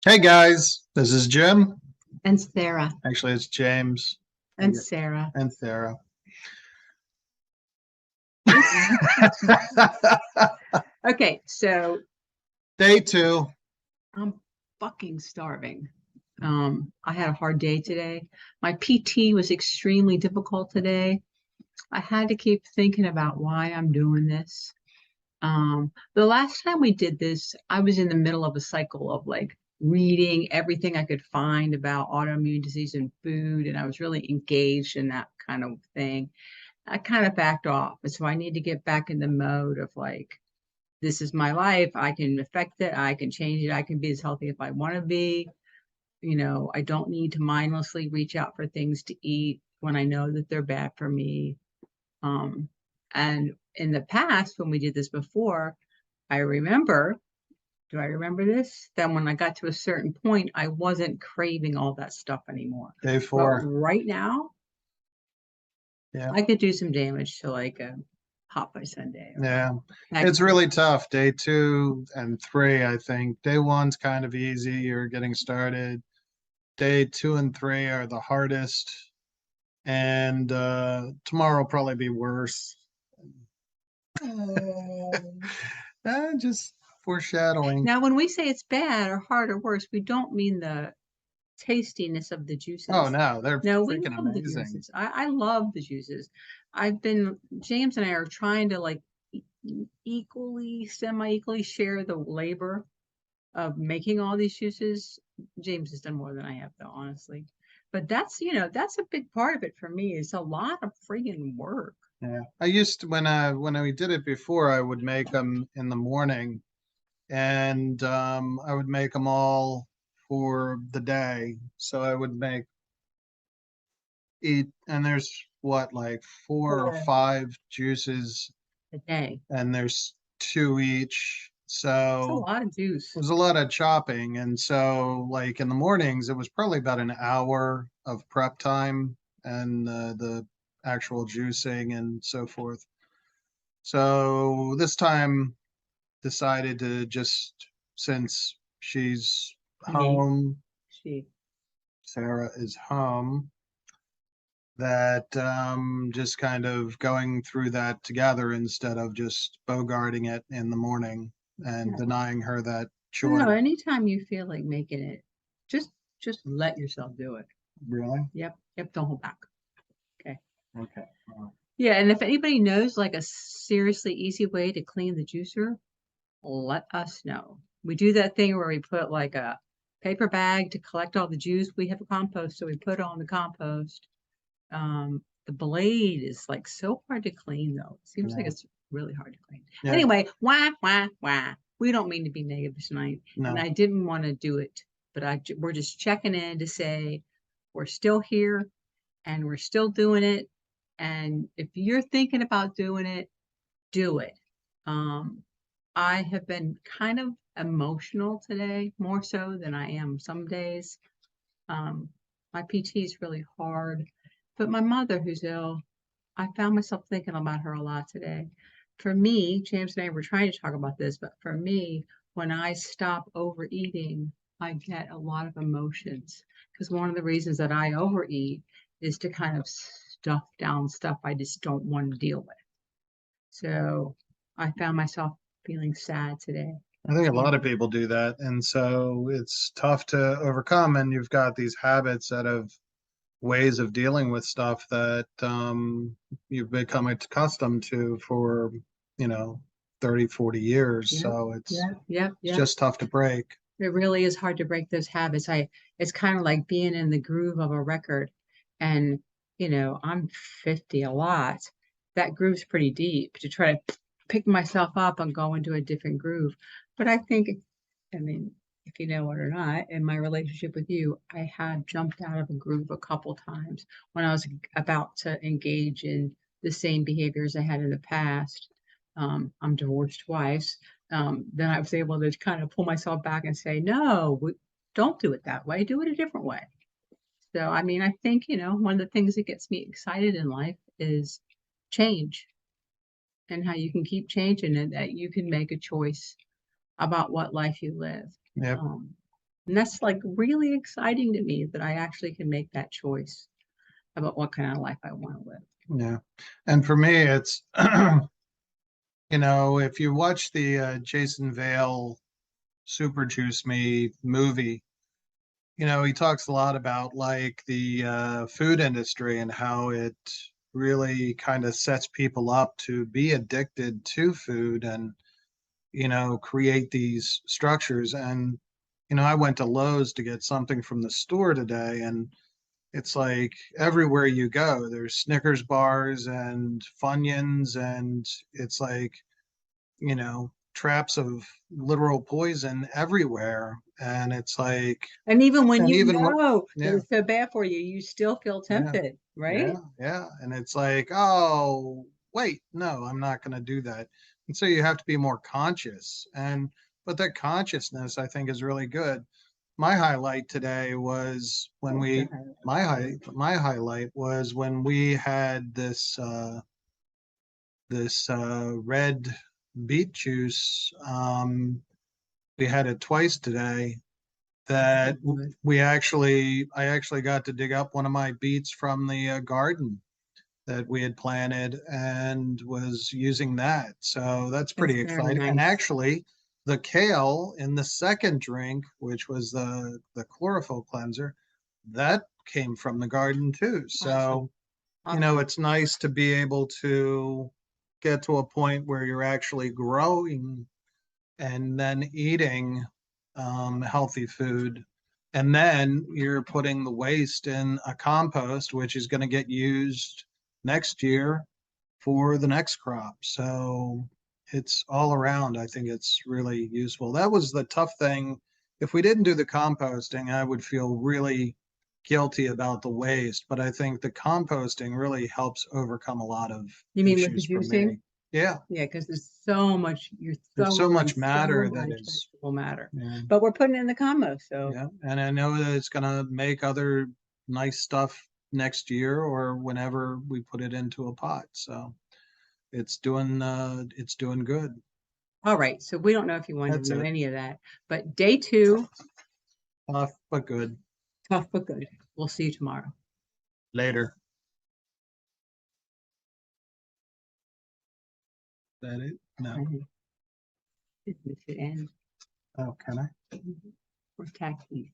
Hey guys, this is Jim. And Sarah. Actually, it's James And Sarah. and Sarah. Okay, so Day two. I'm fucking starving. I had a hard day today. My PT was extremely difficult today. I had to keep thinking about why I'm doing this. The last time we did this, I was in the middle of a cycle of like reading everything I could find about autoimmune disease and food, and I was really engaged in that kind of thing. I kind of backed off. And so I need to get back in the mode of like, this is my life. I can affect it. I can change it. I can be as healthy if I want to be. I don't need to mindlessly reach out for things to eat when I know that they're bad for me. Um, and in the past, when we did this before, I remember, do I remember this? That when I got to a certain point, I wasn't craving all that stuff anymore. Day But four. right now, Yeah. I could do some damage to like a hot by Sunday or Yeah. bag of It's chips. really tough. Day two and three, I think. Day one's kind of easy. You're getting started. Day two and three are the hardest. And tomorrow will probably be worse. Just foreshadowing. Now, when we say it's bad or hard or worse, we don't mean the tastiness of the Oh juices. no, they're No, we freaking love the amazing. juices. I love the juices. James and I are trying to like equally, semi-equally share the labor of making all these juices. James has done more than I have, though, honestly. But that's a big part of it for me. It's a lot of friggin' work. Yeah. I used to when we did it before, I would make them in the morning and I would make them all for the day. So I would make eat, and there's what, like four or For five juices, a day. and there's two each. It's a So lot of it juice. was a lot of chopping. And so, like in the mornings, it was probably about an hour of prep time and the actual juicing and so forth. So this time decided to just, since she's Me, home, she. Sarah is home, that just kind of going through that together instead of just bogarting it in the morning and Yeah. denying her that choice. No, anytime you feel like making it, just just let yourself do it. Really? Yep, yep, don't hold back. Okay. Okay. Yeah, and if anybody knows like a seriously easy way to clean the juicer, let us know. We do that thing where we put like a paper bag to collect all the juice. We have a compost, so we put it on the compost. The blade is like so hard to clean though. It seems like Yeah. it's really hard to clean. Yeah. Anyway, wah, wah, wah. We don't mean to be negative tonight, and No. I didn't want to do it, but we're just checking in to say we're still here and we're still doing it. And if you're thinking about doing it, do it. Um, I have been kind of emotional today, more so than I am some days. Um, my PT is really hard, but my mother, who's ill, I found myself thinking about her a lot today. For me, James and I were trying to talk about this, but for me, when I stop overeating, I get a lot of emotions because one of the reasons that I overeat is to kind of stuff down stuff I just don't want to deal with. So I found myself feeling sad today. I think a Yeah. lot of people do that. And so it's tough to overcome. And you've got these habits that have ways of dealing with stuff that you've become accustomed to for, you know, 30, 40 years. Yep, So it's yep, yep, it's yep. just tough to break. It really is hard to break those habits. It's kind of like being in the groove of a record. And, I'm 50 a lot. That groove's pretty deep to try to pick myself up and go into a different groove. But I mean, if you know it or not, in my relationship with you, I had jumped out of a groove a couple times when I was about to engage in the same behaviors I had in the past. I'm divorced twice. Then I was able to kind of pull myself back and say, no, don't do it that way. Do it a different way. So, I mean, I think, one of the things that gets me excited in life is change and how you can keep changing and that you can make a choice about what life you live. Yep. Um, And that's like really exciting to me that I actually can make that choice about what kind of life I want to live. Yeah. And for me, it's, if you watch the Jason Vale Super Juice Me movie, he talks a lot about like the food industry and how it really kind of sets people up to be addicted to food and, create these structures. And, I went to Lowe's to get something from the store today, and it's like everywhere you go, there's Snickers bars and Funyuns, and it's like, traps of literal poison everywhere. And it's like, And even when and you even what, know that yeah, it's so bad for you, you still feel yeah, tempted, yeah, right? yeah. And it's like, oh, wait, no, I'm not going to do that. And so you have to be more conscious. But that consciousness, I think, is really good. My highlight today was when What's your we, highlight? my highlight was when we had this red beet juice. We had it twice today that I actually got to dig up one of my beets from the garden that we had planted and was using that. So that's That's pretty very exciting. And nice. actually, the kale in the second drink, which was the chlorophyll cleanser, that came from the garden too. Awesome. So, Awesome. it's nice to be able to get to a point where you're actually growing and then eating healthy food. And then you're putting the waste in a compost, which is going to get used next year for the next crop. So it's all around. I think it's really useful. That was the tough thing. If we didn't do the composting, I would feel really guilty about the waste. But I think the composting really helps overcome a lot of You mean with the issues for me. juicing? Yeah, Yeah, because there's so much, you're there's so throwing in much so matter that much is, vegetable matter. yeah, But we're putting it in the compost, so yeah. And I know that it's gonna make other nice stuff next year or whenever we put it into a pot. So it's doing good. all right. So we don't know if you wanted That's to know it. any of that. But day 2, Tough but good. tough but good. We'll see you tomorrow. Later. That it? No. Mhm. This should end. Oh, can I? We're tacky.